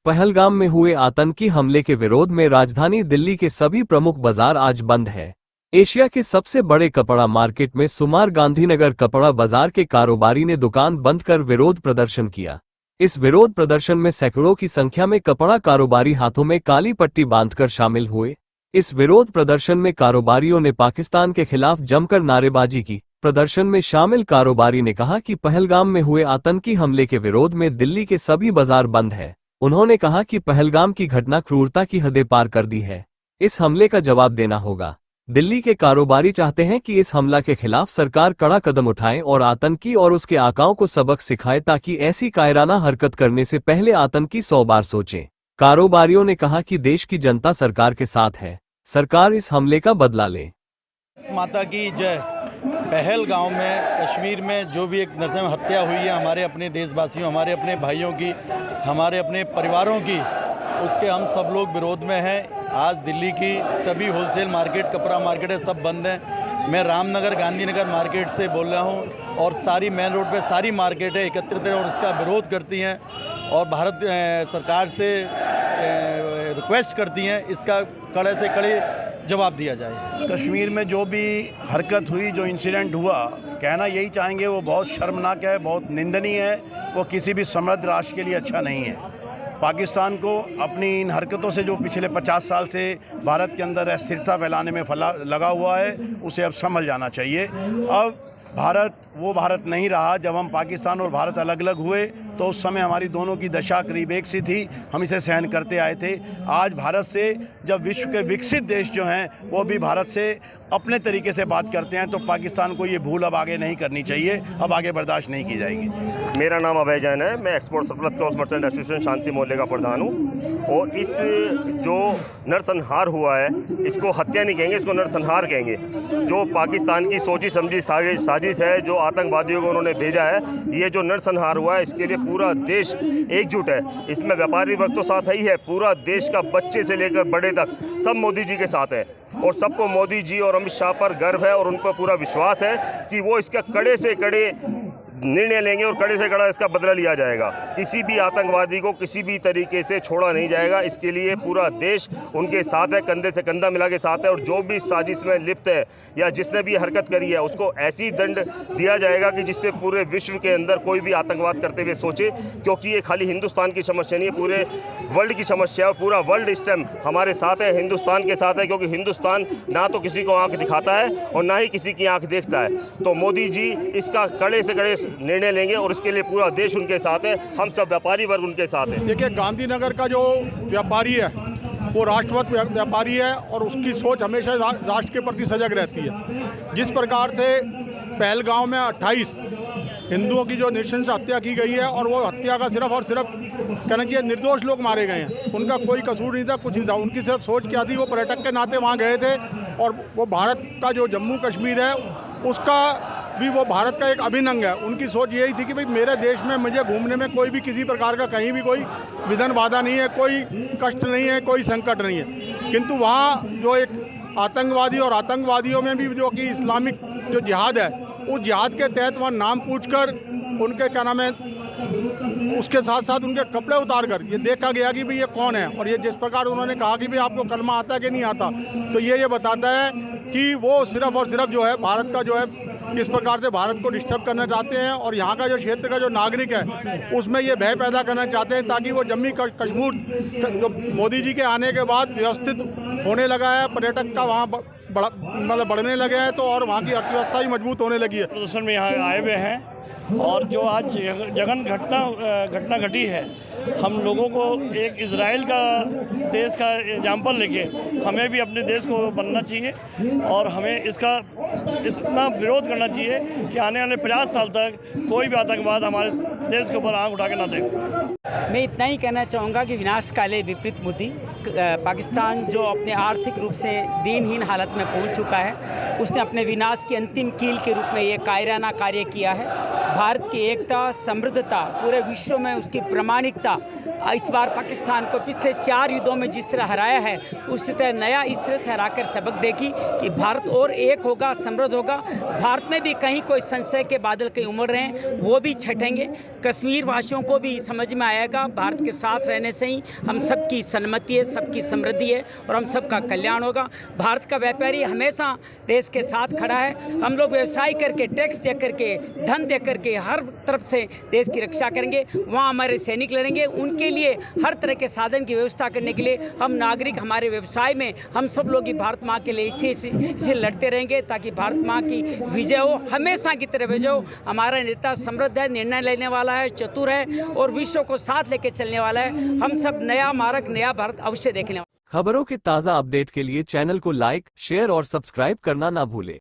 पहलगाम में हुए आतंकी हमले के विरोध में राजधानी दिल्ली के सभी प्रमुख बाजार आज बंद है। एशिया के सबसे बड़े कपड़ा मार्केट में शुमार गांधीनगर कपड़ा बाजार के कारोबारी ने दुकान बंद कर विरोध प्रदर्शन किया। इस विरोध प्रदर्शन में सैकड़ों की संख्या में कपड़ा कारोबारी हाथों में काली पट्टी बांधकर शामिल हुए। इस विरोध प्रदर्शन में कारोबारियों ने पाकिस्तान के खिलाफ जमकर नारेबाजी की। प्रदर्शन में शामिल कारोबारी ने कहा कि पहलगाम में हुए आतंकी हमले के विरोध में दिल्ली के सभी बाजार बंद है। उन्होंने कहा कि पहलगाम की घटना क्रूरता की हदें पार कर दी है। इस हमले का जवाब देना होगा। दिल्ली के कारोबारी चाहते हैं कि इस हमला के खिलाफ सरकार कड़ा कदम उठाए और आतंकी और उसके आकाओं को सबक सिखाए ताकि ऐसी कायराना हरकत करने से पहले आतंकी 100 बार सोचें। कारोबारियों ने कहा कि देश की जनता सरकार के साथ है, सरकार इस हमले का बदला ले। माता की जय। पहलगाम में कश्मीर में जो भी एक नरसंहार हत्या हुई है हमारे अपने देशवासियों, हमारे अपने भाइयों की, हमारे अपने परिवारों की, उसके हम सब लोग विरोध में हैं। आज दिल्ली की सभी होलसेल मार्केट, कपड़ा मार्केट है, सब बंद हैं। मैं रामनगर गांधीनगर मार्केट से बोल रहा हूं और सारी मेन रोड पे सारी मार्केटें एकत्रित हैं और इसका विरोध करती हैं और भारत सरकार से रिक्वेस्ट करती हैं इसका कड़े से कड़े जवाब दिया जाए। कश्मीर में जो भी हरकत हुई, जो इंसिडेंट हुआ, कहना यही चाहेंगे वो बहुत शर्मनाक है, बहुत निंदनीय है। वो किसी भी समृद्ध राष्ट्र के लिए अच्छा नहीं है। पाकिस्तान को अपनी इन हरकतों से जो पिछले 50 साल से भारत के अंदर अस्थिरता फैलाने में लगा हुआ है, उसे अब संभल जाना चाहिए। अब भारत वो भारत नहीं रहा। जब हम पाकिस्तान और भारत अलग अलग हुए तो उस समय हमारी दोनों की दशा करीब एक सी थी, हम इसे सहन करते आए थे। आज भारत से जब विश्व के विकसित देश जो हैं वो भी भारत से अपने तरीके से बात करते हैं, तो पाकिस्तान को ये भूल अब आगे नहीं करनी चाहिए, अब आगे बर्दाश्त नहीं की जाएगी। मेरा नाम अभय जैन है, मैं export surplus cross merchant association Shanti मोहल्ले का प्रधान हूँ। और इस जो नरसंहार हुआ है इसको हत्या नहीं कहेंगे, इसको नरसंहार कहेंगे। जो पाकिस्तान की सोची समझी साजिश है, जो आतंकवादियों को उन्होंने भेजा है, ये जो नरसंहार हुआ है इसके लिए पूरा देश एकजुट है। इसमें व्यापारी वर्ग तो साथ ही है, पूरा देश का बच्चे से लेकर बड़े तक सब मोदी जी के साथ है और सबको मोदी जी और अमित शाह पर गर्व है और उन पर पूरा विश्वास है कि वो इसका कड़े से कड़े निर्णय लेंगे और कड़े से कड़ा इसका बदला लिया जाएगा। किसी भी आतंकवादी को किसी भी तरीके से छोड़ा नहीं जाएगा। इसके लिए पूरा देश उनके साथ है, कंधे से कंधा मिला के साथ है। और जो भी साजिश में लिप्त है या जिसने भी हरकत करी है उसको ऐसी दंड दिया जाएगा कि जिससे पूरे विश्व के अंदर कोई भी आतंकवाद करते हुए सोचे, क्योंकि ये खाली हिंदुस्तान की समस्या नहीं है, पूरे वर्ल्ड की समस्या है। पूरा वर्ल्ड इस टाइम हमारे साथ है, हिंदुस्तान के साथ है, क्योंकि हिंदुस्तान ना तो किसी को आंख दिखाता है और ना ही किसी की आंख देखता है। तो मोदी जी इसका कड़े से कड़े निर्णय लेंगे और इसके लिए पूरा देश उनके साथ है, हम सब व्यापारी वर्ग उनके साथ है। देखिए, गांधीनगर का जो व्यापारी है वो राष्ट्रवत व्यापारी है और उसकी सोच हमेशा राष्ट्र के प्रति सजग रहती है। जिस प्रकार से पहलगाम में 28 हिंदुओं की जो नृशंस हत्या की गई है और वो हत्या का सिर्फ और सिर्फ कहना चाहिए निर्दोष लोग मारे गए हैं, उनका कोई कसूर नहीं था, कुछ नहीं था। उनकी सिर्फ सोच क्या थी, वो पर्यटक के नाते वहाँ गए थे और वो भारत का जो जम्मू कश्मीर है उसका भी वो भारत का एक अभिन्न अंग है। उनकी सोच यही थी कि भाई मेरे देश में मुझे घूमने में कोई भी किसी प्रकार का कहीं भी कोई विघ्न बाधा नहीं है, कोई कष्ट नहीं है, कोई संकट नहीं है। किंतु वहाँ जो एक आतंकवादी और आतंकवादियों में भी जो कि इस्लामिक जो जिहाद है, उस जिहाद के तहत वहाँ नाम पूछकर उनके क्या नाम है, उसके साथ साथ उनके कपड़े उतार कर ये देखा गया कि भाई ये कौन है। और ये जिस प्रकार उन्होंने कहा कि भाई आपको कलमा आता है कि नहीं आता, तो ये बताता है कि वो सिर्फ और सिर्फ जो है भारत का जो है किस प्रकार से भारत को डिस्टर्ब करना चाहते हैं और यहाँ का जो क्षेत्र का जो नागरिक है उसमें ये भय पैदा करना चाहते हैं, ताकि वो जम्मू कश्मीर जो मोदी जी के आने के बाद व्यवस्थित होने लगा है, पर्यटक का वहाँ मतलब बढ़ने लगे हैं, तो और वहाँ की अर्थव्यवस्था भी मजबूत होने लगी है। प्रदर्शन में यहाँ आए हुए हैं और जो आज जघन घटना घटी है, हम लोगों को एक इजराइल का देश का एग्जाम्पल लेके हमें भी अपने देश को बनना चाहिए और हमें इसका इतना विरोध करना चाहिए कि आने वाले 50 साल तक कोई भी आतंकवाद हमारे देश के ऊपर आंख उठा के ना देख सके। मैं इतना ही कहना चाहूँगा कि विनाश काले विपरीत बुद्धि। पाकिस्तान जो अपने आर्थिक रूप से दीनहीन हालत में पहुँच चुका है, उसने अपने विनाश की अंतिम कील के रूप में ये कायराना कार्य किया है। भारत की एकता, समृद्धता, पूरे विश्व में उसकी प्रामाणिकता, इस बार पाकिस्तान को पिछले 4 युद्धों में जिस तरह हराया है उस तरह नया इस तरह से हराकर सबक देगी कि भारत और एक होगा, समृद्ध होगा। भारत में भी कहीं कोई संशय के बादल कहीं उमड़ रहे हैं, वो भी छटेंगे। कश्मीर वासियों को भी समझ में आएगा भारत के साथ रहने से ही हम सबकी सन्मति है, सबकी समृद्धि है और हम सबका कल्याण होगा। भारत का व्यापारी हमेशा देश के साथ खड़ा है। हम लोग व्यवसाय करके, टैक्स दे करके, धन दे करके हर तरफ से देश की रक्षा करेंगे। वहाँ हमारे सैनिक लड़ेंगे, उनके लिए हर तरह के साधन की व्यवस्था करने के लिए हम नागरिक हमारे व्यवसाय में हम सब लोग ही भारत माँ के लिए इसे लड़ते रहेंगे ताकि भारत माँ की विजय हो, हमेशा की तरह विजय हो। हमारा नेता समृद्ध है, निर्णय लेने वाला है, चतुर है और विश्व को साथ लेके चलने वाला है। हम सब नया मार्ग, नया भारत अवश्य देखने वाले। खबरों के ताज़ा अपडेट के लिए चैनल को लाइक, शेयर और सब्सक्राइब करना ना भूलें।